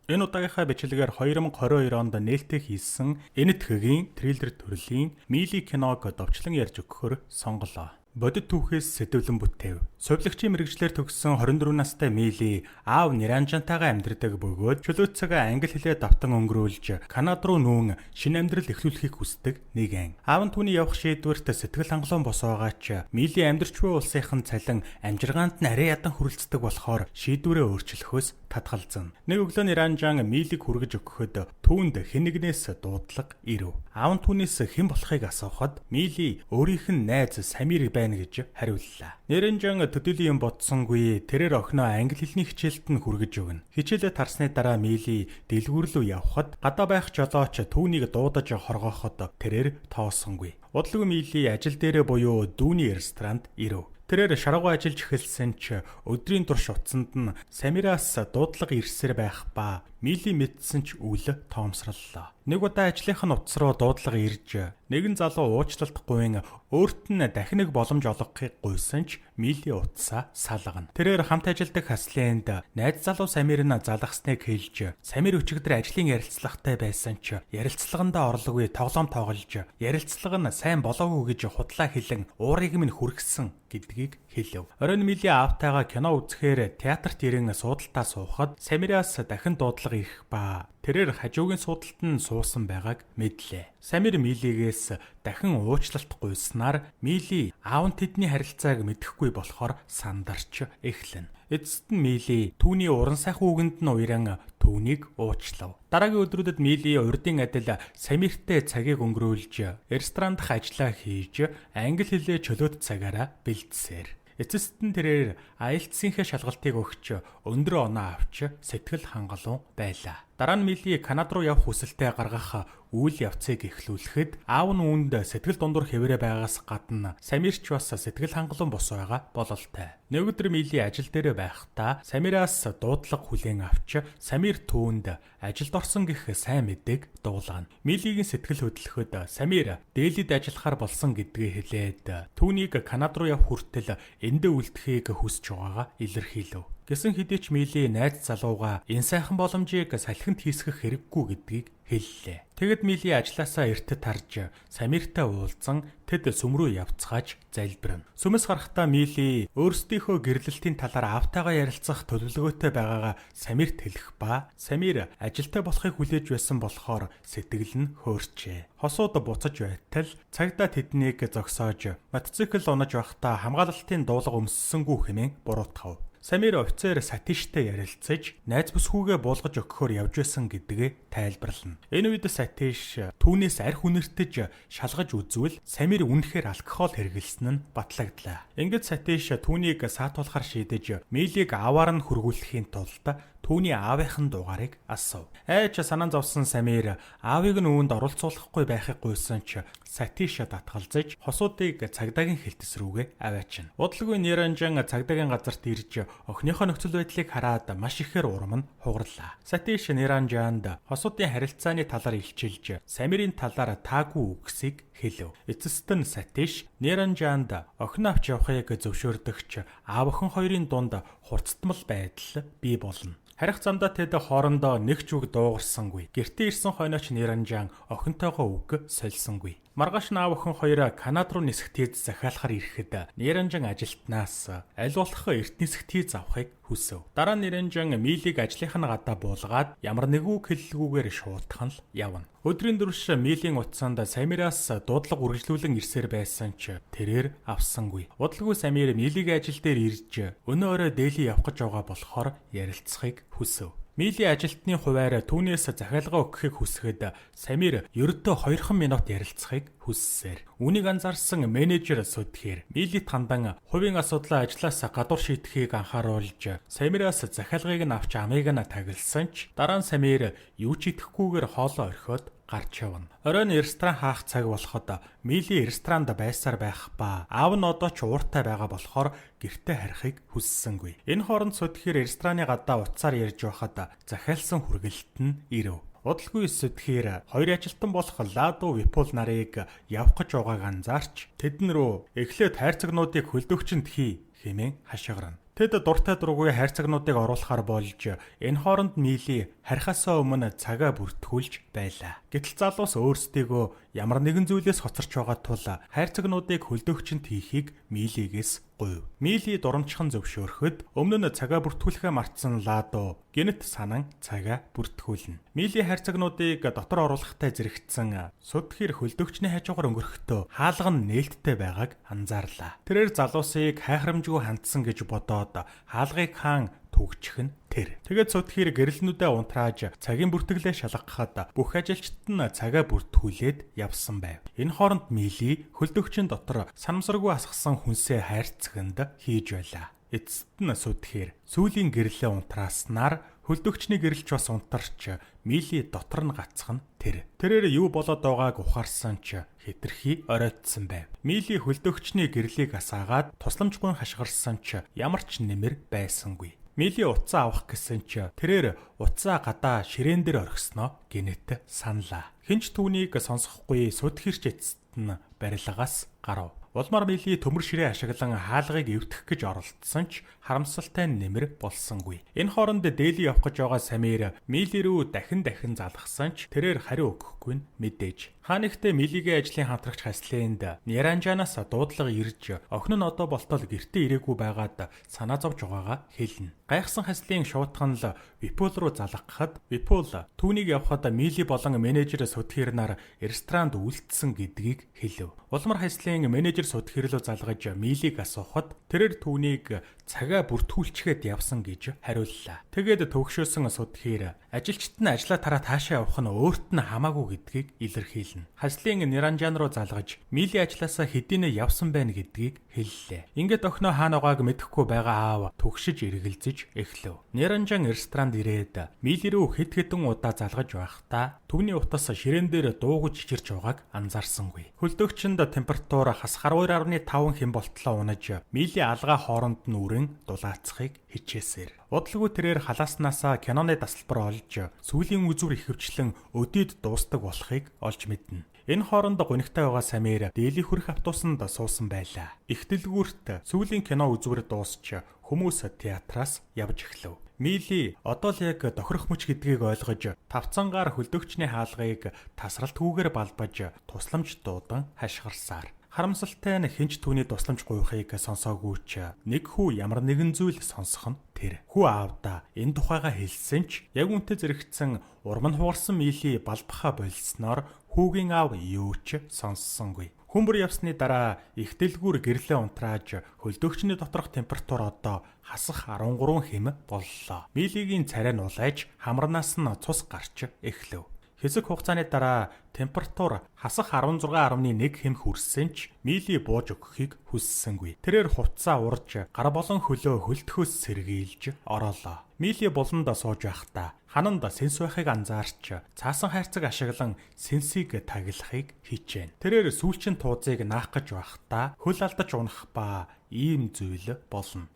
Энэ удаагийнхаа бичлэгээр 2022 онд нээлттэй хийсэн Энэтхэгийн трейлер төрлийн Мили киног довчлон ярьж өгөхөөр сонголоо. Бодит түүхээс сэтвлэн бүтээв. Сувилагчийн мэрэгчлэр төгссөн 24 настай Мили аав Ниранжантайгаа амьдардаг бөгөөд чөлөөцөг англи хэлээр давтан өнгөрүүлж Канад руу нүүн шинэ амьдрал эхлүүлэхийг хүсдэг нэгэн. Аав нь түүний явах шийдвэрт сэтгэл хангалуун бос байгаа ч Мили амьдарч буй улсынхан цалин амжиргаанд нь арай ядан хүрэлцдэг болохоор шийдвэрээ өөрчлөхөөс татгалзан. Нэг өглөө Ниранжан Милиг хүргэж өгөхөд түүнд хэнэгнээс дуудлага ирэв. Аав нь түүнээс хэн болохыг асуухад Мили өөрийнх нь найз Самир байна гэж хариуллаа. Ниранжан төдийлөн юм бодсонгүй тэрээр охиноо англи хэлний хичээлд нь хүргэж өгнө. Хичээлээ тарсны дараа Мили дэлгүүр рүү явхад гадаа байх жолооч түүнийг дуудаж хоргооход тэрээр тоосонгүй. Удалгүй Мили ажил дээрээ буюу дүүний ресторанд ирэв. Тэрээр шаргуу ажиллаж эхэлсэн ч өдрийн турш утсанд нь Самираас дуудлага ирсээр байх ба Мили мэдсэн ч үл тоомсроллоо. Нэг удаа ажлынх нь утас руу дуудлага ирж нэгэн залуу уучлалт гуйн өөрт нь дахин нэг боломж олгохыг гуйсан ч Мили утсаа салгана. Тэрээр хамт ажилладаг Хаслинд найз залуу Самир нь залгахсныг хэлж Самир өчигдөр ажлын ярилцлагатай байсан ч ярилцлагандаа орлогогүй тоглоом тоглож ярилцлага нь сайн болоогүй гэж худлаа хэлэн уурыг минь хүргэсэн гэдгийг хэлв. Оройн Мили аавтайгаа кино үзэхээр театрт ирэн суудалтаа суухад Самираас дахин дуудлага ирэх ба тэрээр хажуугийн суудалд нь суусан байгааг мэдлээ. Самир Милигээс дахин уучлалт гуйснаар Мили аав нь тэдний харилцааг мэдэхгүй болохоор сандарч эхлэнэ. Эцэст нь Мили түүний уран сайхан үгэнд нь уяран түүнийг уучлав. Дараагийн өдрүүдэд Мили урдын адил Самиртай цагийг өнгөрүүлж ресторан дах ажиллаа хийж англи хэлээ чөлөөт цагаараа бэлдсээр. Эцэст нь тэрээр IELTS-ийнхээ шалгалтыг өгч өндөр оноо авч сэтгэл хангалуун байлаа. Дараа нь Мили Канад руу явах хүсэлтэд гаргах үйл явцыг эхлүүлэхэд аав нь үүнд сэтгэл дундуур хэвээрээ байгаас гадна Самирч бас сэтгэл хангалуун бос байгаа бололтой. Нэг өдөр Мили ажил дээр байхдаа Самираас дуудлага хүлээн авч Самир түүнд ажилд орсон гэх сайн мэдээг дуулгана. Милигийн сэтгэл хөдлөхөд Самир дээлид ажиллахаар болсон гэдгээ хэлээд түүнийг Канад руу явах хүртэл эндээ үлдэхийг хүсэж байгаагаа илэрхийлв. Гэсэн хэдий ч Мили найз залууга энэ сайхан боломжийг салхинд хийсгэх хэрэггүй гэдгийг хэллээ. Тэгэд Мили ажилласаа эртэд тарж Самиртай уулзан тэд сүм рүү явцгааж залбирна. Сүмэс гарахдаа Мили өөрсдийнхөө гэрлэлтийн талаар аавтайгаа ярилцах төлөвлөгөөтэй байгаагаа Самирт хэлэх ба Самир ажилтай болохыг хүлээж байсан болохоор сэтгэл нь хөөрчээ. Хосууд буцаж байтал цагдаа тэднийг зогсоож мотоцикл унаж байхдаа хамгаалалтын дуулга өмссөнгүй хэмээн буруутгав. Самир офицер Сатиштай ярилцаж найз бүсгүйгээ буулгаж өгөхөөр явж байсан гэдгээ тайлбарлана. Энэ үед Сатиш түүнээс арх үнэртэж шалгаж үзвэл Самир үнэхээр алкогол хэрэглэсэн нь батлагдлаа. Ингээд Сатиш түүнийг саатуулахар шийдэж Милиг аваар нь хөргүүлэхийн тулд түүний аавынхын дугаарыг асуув. Айж санаан зовсон Самир аавыг нь үүнд оролцуулахгүй байхыг гуйсан ч Сатиш татгалзаж хосуудыг цагдаагийн хэлтэс рүүгээ аваачна. Удалгүй Ниранжан цагдаагийн газарт ирж охиныхоо нөхцөл байдлыг хараад маш ихээр урам нь хугарлаа. Сатиш Ниранжанд хосуудын харилцааны талаар илчилж Самирийн талаар таагүй үгсийг хэлв. Эцэст нь Сатиш Ниранжанд охин авч явахыг зөвшөөрдөгч аав охин хоёрын дунд хурцтмал байдал бий болно. Харих замдаа тэд хоорондоо нэг ч үг дуугарсангүй. Гэртээ ирсэн хойноч Ниранжан охинтойгоо үг сольсонгүй. Маргааш аав охин хоёроо Канад руу нисгтийз захиалахар ирэхэд Ниранжан ажилтнаас аль болох эрт нисгтийз авахыг хүсв. Дараа нь Ниранжан Милиг ажлынх нь гадаа буулгаад ямар нэггүй хэллэгүүгээр шуутхан л явна. Өдрийн турш Милийн утсанд Самираас дуудлага үргэлжлүүлэн ирсээр байсан ч тэрээр авсангүй. Удалгүй Самир Милигийн ажил дээр ирж өнөө орой Дели явах гэж байгаа болохоор ярилцахыг хүсв. Мили ажилтны хуваарь түүнээс захиалга өгөхийг хүсгэд Самир ердөө 2 минут ярилцахыг хүссээр. Үүнийг анзаарсан менежер Сүдхээр Милит хандан хувийн асуудлаа ажлаас гадуур шийдэхийг анхааруулж Самираас захиалгыг нь авч амийг нь тагилсан ч дараа нь Самир юу ч идэхгүйгээр хоолоо орхиод гарч явна. Оройн ресторан хаах цаг болоход Мили ресторанд байсаар байх ба аав нь одоо ч ууртай байгаа болохоор гэртээ харихыг хүссэнгүй. Энэ хооронд Сүдхээр рестораны гадаа уцаар ярьж байхад захиалсан хүргэлт нь ирэв. Удалгүй Сүдхээр хоёр ажилтан болох Ладу Випул нарыг явах гэж байгааг анзаарч тэдэн рүү эхлээд хайрцагнуудыг хөлдөгчөнд хий хэмээн хашгирна. Тэд дуртай дургүй хайрцагнуудыг оруулахаар болж энэ хооронд Мили харихаасаа өмнө цагаа бүртгүүлж байлаа. Гэтэл залуус өөрсдийгөө ямар нэгэн зүйлээс хоцорч байгаа тул хайрцагнуудыг хөлдөөгчөнд хийхийг Милигээс гуйв. Мили дурамчхан зөвшөөрөхөд өмнө нь цагаа бүртгүүлэхээ мартсан Ладо гэнэт санан цагаа бүртгүүлнэ. Мили хайрцагнуудыг дотор оруулахтай зэрэгцсэн Сүдхэр хөлдөөгчний хажуугаар өнгөрөхдөө хаалга нь нээлттэй байгааг анзаарлаа. Тэрээр залуусыг хайхрамжгүй хандсан гэж бодоод хаалгыг хаан түгчих нь тэр. Тэгээд Сүдхэр гэрэлнүүдээ унтрааж цагийн бүртгэлээ шалгахад бүх ажилчид нь цагаа бүртгүүлээд явсан байв. Энэ хооронд Мили хөлдөөгчийн дотор санамсаргүй асгасан хүнсээ хайрцагт хийж байлаа. Эцэст нь Сүдхэр сүүлийн гэрлээ унтрааснаар хөлдөөгчний гэрэлч бас унтарч Мили дотор нь гацх нь тэр. Тэрээр юу болоод байгааг ухаарсан ч хэтэрхий оройтсон байв. Мили хөлдөөгчний гэрлийг асаагаад тусламжгүй хашгирсан ч ямар ч нэмэр байсангүй. Мили утсаа авах гэсэн ч тэрээр утсаа гадаа ширээн дээр орхисноо гэнэт саналаа. Хинч түүнийг сонсохгүй Сүдхэрч эцэст нь барилгаас гарав. Улмаар Мили төмөр ширээ ашиглан хаалгыг эвдэх гэж оролдсон ч харамсалтай нэмэр болсонгүй. Энэ хооронд дээли явах гэж байгаа Самир Мили рүү дахин залгасан ч тэрээр хариу өгөхгүй нь мэдээж. Хаанихтэй Милигийн ажлын хамтрагч Хаслинд Неранжанаас дуудлага ирж охин нь одоо болтол гэртээ ирээгүй байгаад санаа зовж байгаагаа хэлнэ. Гайхсан Хаслин шуудхан л Випул руу залгахад Випул түүнийг явхад Мили болон менежер Сүдхэр нар ресторанд үлдсэн гэдгийг хэлв. Улмар Хаслин менежер Сүдхэр рүү залгаж Милиг асуухад тэрээр түүнийг цагаа бүртгүүлчихэд явсан гэж хариуллаа. Тэгээд төгшөөсөн Сүдхэр ажилчид нь ажлаа тараа таашаа явах нь өөрт нь хамаагүй гэдгийг илэрхийлнэ. Хаслин Неранжан руу залгаж Мили ажлаасаа хэдийнэ явсан байна гэдгийг хэллээ. Ингээд охиноо хаана байгааг мэдэхгүй байгаа аав төгшөж эргэлзэж эхлэв. Неранжан ресторанд ирээд Мили рүү хэд хэдэн удаа залгаж байхдаа түүний утас ширээн дээр дуугаж чичирч байгааг анзаарсангүй. Хөлдөөгчөнд температур хас 12.5 хэм болтлоо унаж Мили алгаа хооронд нь дулаацахыг хичээсээр. Удалгүй тэрээр халааснасаа киноны тасалбар олж сүүлийн үзүр ихэвчлэн өдөөд дуустдаг болохыг олж мэднэ. Энэ хооронд гунигтай байгаа Самир дээли хүрэх автобусанд суусан байлаа. Их дэлгүүрт сүүлийн кино үзүүр дуусч хүмүүс театраас явж эхлэв. Мили одоо л яг тохирох мөч гэдгийг ойлгож тавцангаар хөлдөөгчний хаалгыг тасралтгүйгээр балбаж тусламж дуудан хашгирсаар. Харамсалтай нь хинч түүний тусламж гуйхыг сонсоогүй ч нэг хүү ямар нэгэн зүйл сонсох нь тэр. Хүү аавда энэ тухайга хэлсэн ч яг үнтэй зэрэгцэн урам нь хугарсан Мили балбахаа болсноор хүүгийн аав юу ч сонссонгүй. Хүмбэр явсны дараа их дэлгүүр гэрлээ унтрааж хөлдөөгчний доторх температур одоо хасах 13 хэм боллоо. Милигийн царай нь улайж хамарнаас нь цус гарч эхлэв. Хэсэг хугацааны дараа температур хасах 16.1 хэм хүрсэн ч Мили бууж өгөхийг хүссэнгүй. Тэрээр хувцаа урж гар болон хөлөө хөлтгөөс сэргийлж ороолоо. Мили буланд сууж байхдаа хананд сэнс байхыг анзаарч цаасан хайрцаг ашиглан сэнсийг таглахыг хичээнэ. Тэрээр сүүлчин туузыг наах гэж байхдаа хөл алдаж унах ба ийм зүйл болно.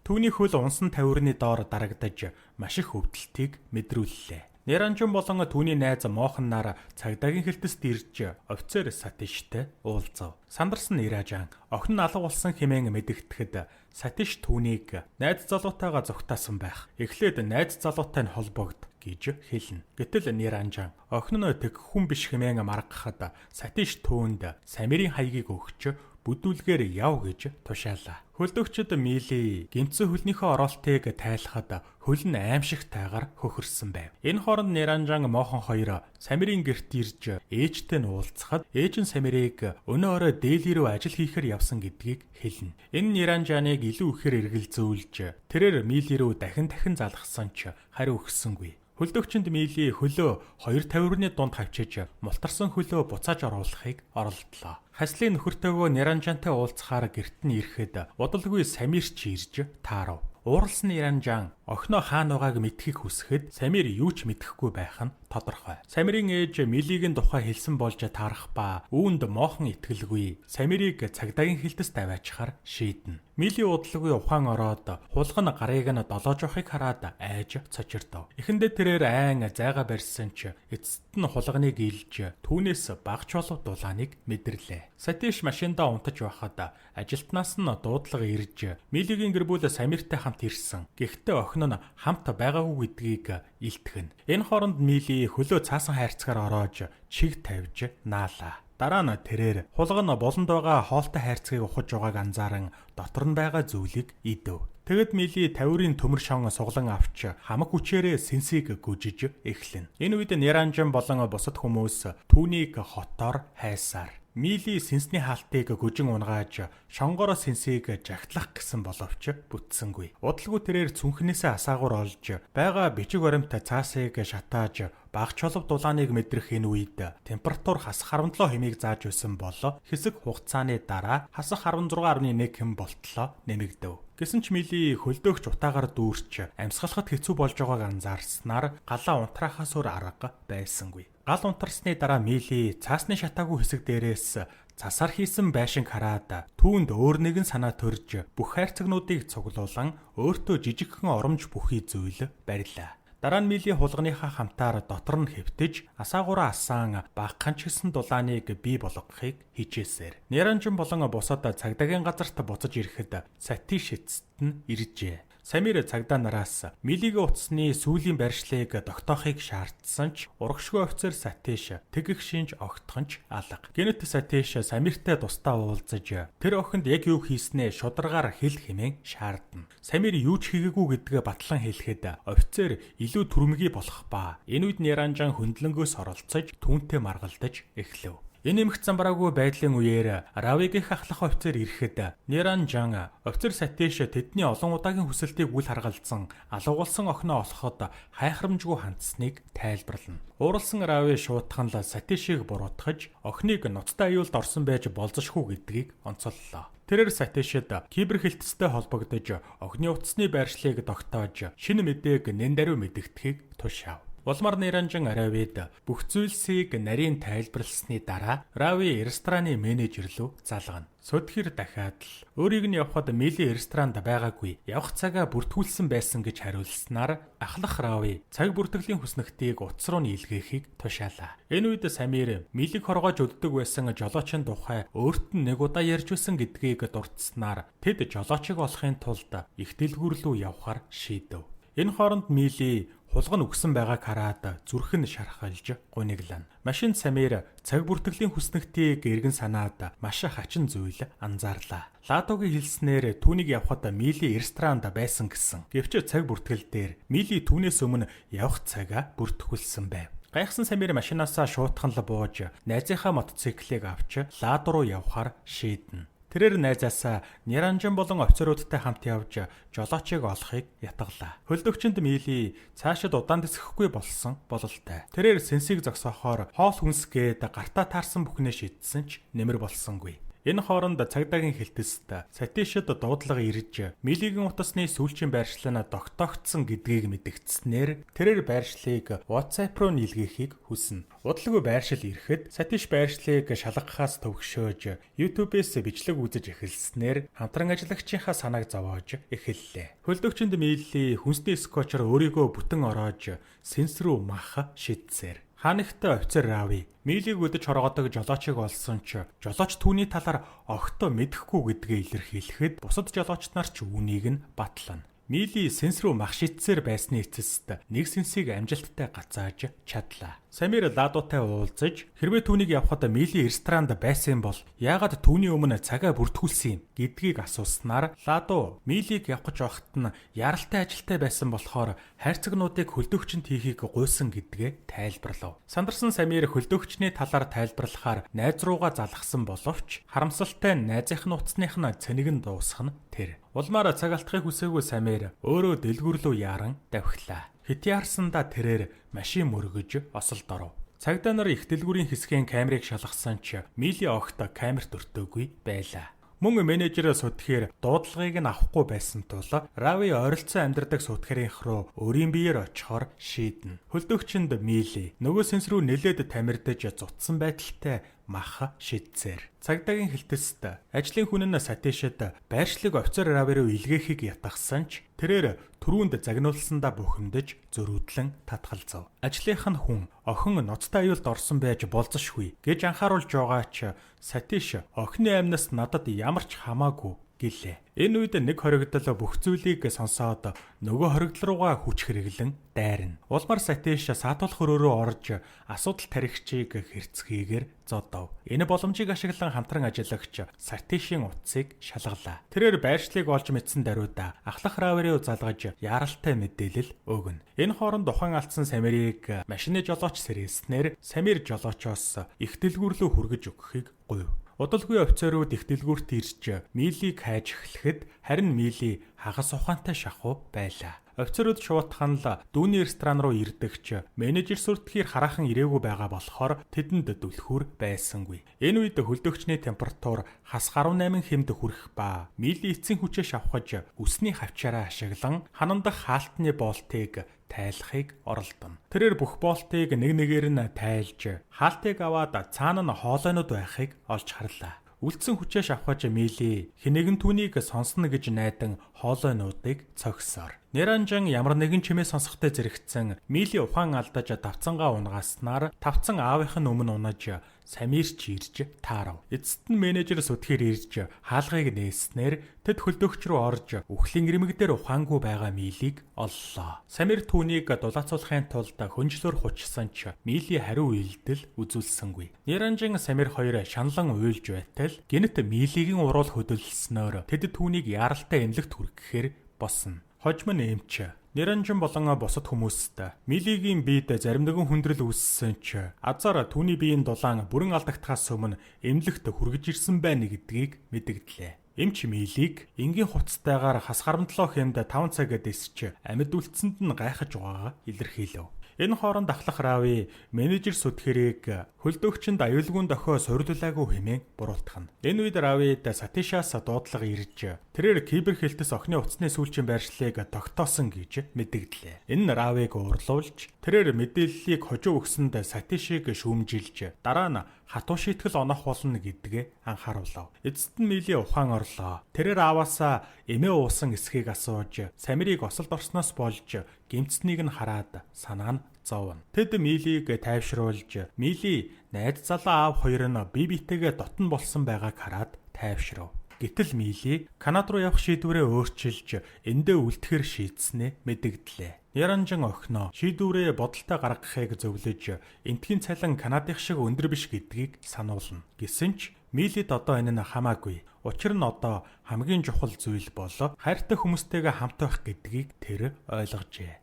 Түүний хөл унсан тавирны доор дарагдаж маш их өвдөлтийг мэдрүүллээ. Неранжан болон түүний найз Моохнаар цагдаагийн хэлтэст ирж офицер Сатиштэй уулзав. Сандарсан Неранжан охин нь алга болсон хэмээн мэдэгдэхэд Сатиш түүнийг найз залуутайгаа зугтаасан байх. Эхлээд найз залуутай нь холбогд гэж хэлнэ. Гэтэл Неранжан охин нь тэгхэн биш хэмээн маргахад Сатиш түүнд Самирийн хаягийг өгч бүдүүлгээр яв гэж тушаалаа. Хөлдөөгчд Мили гэмтсэн хөлнийхөө оролтыг тайлахад хөл нь аимшиг тайгаар хөхөрсөн байв. Энэ хооронд Неранжан Мохон хоёр Самирийн гэрт ирж ээжтэй нь уулзахад ээж нь Самирыг өнөө орой дээли рүү ажил хийхээр явсан гэдгийг хэлнэ. Энэ Неранжаныг илүү ихээр эргэлзүүлж тэрээр Мили рүү дахин залгасан ч хариу өгсөнгүй. Хөлдөөгчөнд Мили хөлөө 2 тавирны дунд хавчиж мултарсан хөлөө буцааж оруулахыг оролдлоо. Хаслын нөхөртөөгөө Неранжантай уулзахаар гэрт нь ирэхэд удалгүй Самир ч ирж таарав. Ууралсан Неранжан охиноо хаана байгааг мэдхийг хүсэхэд Самир юу ч мэдэхгүй байх нь тодорхой. Самирийн ээж Милигийн тухай хэлсэн болж таарах ба үүнд моохон итгэлгүй Самирийг цагдаагийн хилтэс даваачихаар шийднэ. Мили удалгүй ухаан ороод хулган гарыг нь долоож явахыг хараад айж цочирдов. Эхэндээ тэрээр айн зайгаа барьсан ч эцэст нь хулганыг илж түүнээс багч болов дулааныг мэдэрлээ. Сатиш машиндаа унтаж байхад ажилтнаас нь дуудлага ирж Милигийн гэр бүл Самиртай хамт ирсэн. Гэхдээ охин нь хамт байгаагүй гэдгийг илтгэн. Энэ хооронд Мили хөлөө цаасан хайрцгаар ороож чиг тавьж наалаа. Дараа нь тэрээр хулган болонд байгаа хоолтой хайрцгийг ухаж байгааг анзааран дотор нь байгаа зүйлийг идэв. Тэгэд Мили тавирын төмөр шон суглан авч хамаг хүчээрээ сэнсийг гүжиж эхлэн. Энэ үед Неранжин болон бусад хүмүүс түүнийг хотоор хайсаар Мили сэнсний хаалтыг гүжин унгааж шонгороо сэнсийг жагтлах гэсэн боловч бүтсэнгүй. Удалгүй тэрээр цүнхнээсээ асаагуур олж байгаа бичиг баримт цаасыг шатааж багч болов дулааныг мэдрэх энэ үед температур хасах 17 хэмээг зааж байсан бол хэсэг хугацааны дараа хасах 16.1 хэм болтлоо нэмэгдэв. Гэсэн ч Мили хөлдөөгч утаагаар дүүрч амьсгалахад хэцүү болж байгааг анзаарснаар галаа унтраахаас өөр арга байсангүй. Гал унтарсны дараа Мили цаасны шатаагүй хэсэг дээрээс цасаар хийсэн байшинг хараад түүнд өөр нэгэн санаа төрж бүх хайрцагнуудыг цуглуулан өөртөө жижигхэн оромж бүхий зүйл барьлаа. Дараа нь Мили хулганыхаа хамтаар дотор нь хэвтэж асаагаараа ассан багхан ч гэсэн дулааныг бий болгохыг хичээсээр. Неранжин болон бусад цагдаагийн газарт буцаж ирэхэд Сатиш эцэст нь иржээ. Самир цагдаа нараас Милигийн утасны сүүлийн барьшлыг тогтоохыг шаардсан ч урагшгүй офицер Сатиш тэгэх шинж огтхонч алга. Гэнэт Сатиш Самиртай тусдаа уулзаж тэр охинд яг юу хийснээ шударгаар хэл хэмээн шаардна. Самир юу ч хийгээгүй гэдгээ батлан хэлэхэд офицер илүү түрмгий болох ба энэ үед Неранжан хөндлөнгөөс оролцож түүнтэй маргалдаж эхлэв. Энэ эмх замбраагүй байдлын үеэр Равигийн ахлах офицер ирэхэд Неранжан офицер Сатиш тэдний олон удаагийн хүсэлтийг үл харгалзан алгуулсан охиноо олоход хайхрамжгүй хандсныг тайлбарлана. Ууралсан Рави шуутхан л Сатишийг буруутгаж охиныг ноцтой аюулд орсон байж болзошгүй гэдгийг онцоллоо. Тэрээр Сатишид кибер хэлтстэй холбогдож охины утасны байршлыг тогтоож шинэ мэдээг нэн даруй мэдэгдэхийг тушаав. Улмаар Неранжин Равид бүх зүйлсийг нарийн тайлбарласны дараа Рави рестораны менежер рүү залгана. Сөдхөр дахиад л өөрийг нь явахад Мили ресторанд байгаагүй явах цагаа бүртгүүлсэн байсан гэж хариулснаар ахлах Рави цаг бүртгэлийн хүснэгтийг утас руу нийлгээхийг тушаалаа. Энэ үед Самир Милиг хоргоож өддөг байсан жолоочийн тухай өөрт нь нэг удаа ярьж байсан гэдгийг дурдсанаар тэд жолоочийг олохын тулд их дэлгүүр рүү явхаар шийдэв. Энэ хооронд Мили хулган өгсөн байгааг хараад зүрх нь шархалж гуниглана. Машин Самир цаг бүртгэлийн хүснэгтийг эргэн санаад маш хачин зүйл анзаарлаа. Ладогийн хэлснээр түүнийг явхад Мили ресторанд байсан гэсэн. Гэвч цаг бүртгэл дээр Мили түүнээс өмнө явах цагаа бүртгүүлсэн байв. Гайхсан Самир машинаасаа шуутхан л бууж найзынхаа мотоциклийг авч Лад руу явхаар шийднэ. Тэрээр найзаасаа Неранжин болон офицеруудтай хамт явж жолоочийг олохыг ятгалаа. Хөлдөгчөнд Мили цаашид удаан дэсэхгүй болсон бололтой. Тэрээр сэнсийг зогсоохоор хоол хүнсгээд гартаа таарсан бүхнээ шийдсэн ч нэмэр болсонгүй. Энэ хооронд цагдаагийн хэлтэст Сатишид дуудлага ирж Милигийн утасны сүүлчийн байршил нь тогтоогдсон гэдгийг мэдгдснээр тэрээр байршлыг WhatsApp руу нийлгээхийг хүснэ. Удалгүй байршил ирэхэд Сатиш байршлыг шалгахаас төвөгшөөж YouTube-ээс бичлэг үзэж эхэлснээр хамтран ажиллагчийнхаа санааг зовоож эхэллээ. Хөлдөгчөнд Мили хүнсний скотчор өөрийгөө бүтэн ороож сэнс рүү мах шийдсээр ханигтай офицер Рави Милиг өдөж хоргодог жолоочийг олсон ч жолооч түүний талаар огтоо мэдэхгүй гэдгээ илэрхийлэхэд бусад жолооч нар ч үүнийг нь батлана. Мили сэнс рүү мах шийдсээр байсны эцэст нэг сэнсийг амжилттай гацааж чадлаа. Самир Ладотай уулзаж хэрвээ түүнийг явхад Мили ресторанд байсан бол яагаад түүний өмнө цагаа бүртгүүлсэн юм гэдгийг асууснаар Ладо Милиг явах гэж байхад нь яралтай ажилтай байсан болохоор хайрцагнуудыг хөлдөгчөнд хийхийг гуйсан гэдгээ тайлбарлав. Сандарсан Самир хөлдөгчний талаар тайлбарлахаар найз руугаа залгасан боловч харамсалтай найзынх нь утасных нь цэнийг нь дуусгах нь тэр. Улмаар цаг алдахыг хүсээгүй Самир өөрөө дэлгүүр рүү яаран давхилаа. Хэти харсандаа тэрээр машин мөргөж осолд оров. Цагдаа нар их дэлгүүрийн хэсгийн камерыг шалгасан ч Мили огт камерт өртөөгүй байлаа. Мөн менежерээ сүтгэхээр дуудлагыг нь авахгүй байсан тул Рави ойролцоо амьдардаг сүтгэрийнх рүү өөрийн биеэр очихоор шийднэ. Хөлдөгчөнд Мили нөгөө сэнс рүү нэлээд тамирдаж зутсан байдалтай мах шийдсээр. Цагдаагийн хэлтэст ажлын хүн нь Сатишид байршлыг офицер Рави руу илгээхийг ятгахсан ч тэрээр түрүүнд загнуулсандаа бухимдаж зөрүүдлэн татгалзав. Ажлынх нь хүн охин ноцтой аюулд орсон байж болзошгүй гэж анхааруулж байгаа ч Сатиш охины амнаас надад ямар ч хамаагүй гэлээ. Энэ үед нэг хоригдол бүх зүйлийг сонсоод нөгөө хоригдол руугаа хүч хэрэглэн дайрна. Улмаар Сатиш саатуулах өрөөрөө орж асуудал тархичийг хэрцгийгээр зодов. Энэ боломжийг ашиглан хамтран ажиллагч Сатишийн утсыг шалгалаа. Тэрээр байршлыг олж мэдсэн даруйда ахлах Равирыг залгаж яаралтай мэдээлэл өгнө. Энэ хооронд ухаан алдсан Самирыг машины жолооч сэрээснээр Самир жолоочоос их дэлгүүр рүү хүргэж өгөхийг гуйв. Удалгүй офицерууд их дэлгүүрт ирж Милийг хайж эхлэхэд харин Мили хагас ухаантай шахуу байлаа. Офицерууд шуутхан л дүүний ресторан руу ирдэгч менежер сүртгэхийг хараахан ирээгүй байгаа болохоор тэдэнд дүлхүүр байсангүй. Энэ үед хөлдөгчний температур хас 18 хэмд хүрэх ба Мили эцсийн хүчээ шавхаж үсний хавчаараа ашиглан ханамдах хаалтны болтыг тайлахыг оролдоно. Тэрээр бүх болтыг нэг нэгээр нь тайлж хаалтыг аваад цаана нь хоолойнууд байхыг олж харлаа. Үлдсэн хүчээ шавхаж Мили хинэгэн түүнийг сонсно гэж найдан хоолойнуудыг цогсоор. Неранжан ямар нэгэн чимээ сонсохтой зэрэгцэн Мили ухаан алдаж давцангаа унгааснаар тавцан аавынх нь өмнө унаж Самирч ирж таарав. Эцэст нь менежер сүтгэхэр ирж хаалгыг нээснээр тэд хөлдөгч рүү орж үхлийн ирмэг дээр ухаангүй байгаа Милийг оллоо. Самир түүнийг дулаацуулахын тулд хөнжлөөр хучсан ч Мили хариу үйлдэл үзүүлсэнгүй. Неранжин Самир хоёр шаналан уйлж байтал гэнэт Милигийн уруул хөдөлснөөр тэд түүнийг яаралтай эмнэлэгт хүргэхээр босно. Хожим нь эмч Неранжин болон бусад хүмүүст Милигийн биед зарим нэгэн хүндрэл үүссэн ч азар түүний биеийн дулаан бүрэн алдагдахаас өмнө эмнэлэгт хүргэж ирсэн байна гэдгийг мэдэгдлээ. Эмч Милиг энгийн хуцтайгаар хас 17 хэмд 5 цагад эсч амьд үлдсэнд нь гайхаж байгаагаа илэрхийлв. Энэ хооронд ахлах Рави менежер сүтгэрийг хөлдөгчөнд аюулгүй дохио суйрлуулаагүй хэмээн буруутгана. Энэ үед Равид Сатишаас дуудлага ирж тэрээр кибер хэлтэс охины утасны сүүлчийн байршлыг тогтоосон гэж мэдэгдлээ. Энэ нь Равиг уурлуулж тэрээр мэдээллийг хожуу өгсөнд Сатишийг шүүмжилж дараа нь хатуу шийтгэл онох болно гэдгээ анхааруулав. Эцэст нь Мили ухаан орлоо. Тэрээр ааваасаа эмээ уусан эсхийг асууж Самирыг осолд орсноос болж гэмтснийг нь хараад санаа нь зовно. Тэд Милийг тайвшруулж Мили найз залуу аав хоёр нь бие биетэйгээ дотн болсон байгааг хараад тайвшрав. Гэтэл Мили Канад руу явах шийдвэрээ өөрчилж эндээ үлдэхэр шийдснээ мэдэгдлээ. Неранжин охиноо шийдвэрээ бодолтой гаргахыг зөвлөж энтхийн цалин Канадын шиг өндөр биш гэдгийг сануулна. Гэсэн ч Милид одоо энэ нь хамаагүй. Учир нь одоо хамгийн чухал зүйл бол хайртай хүмүүстэйгээ хамт байх гэдгийг тэр ойлгожээ.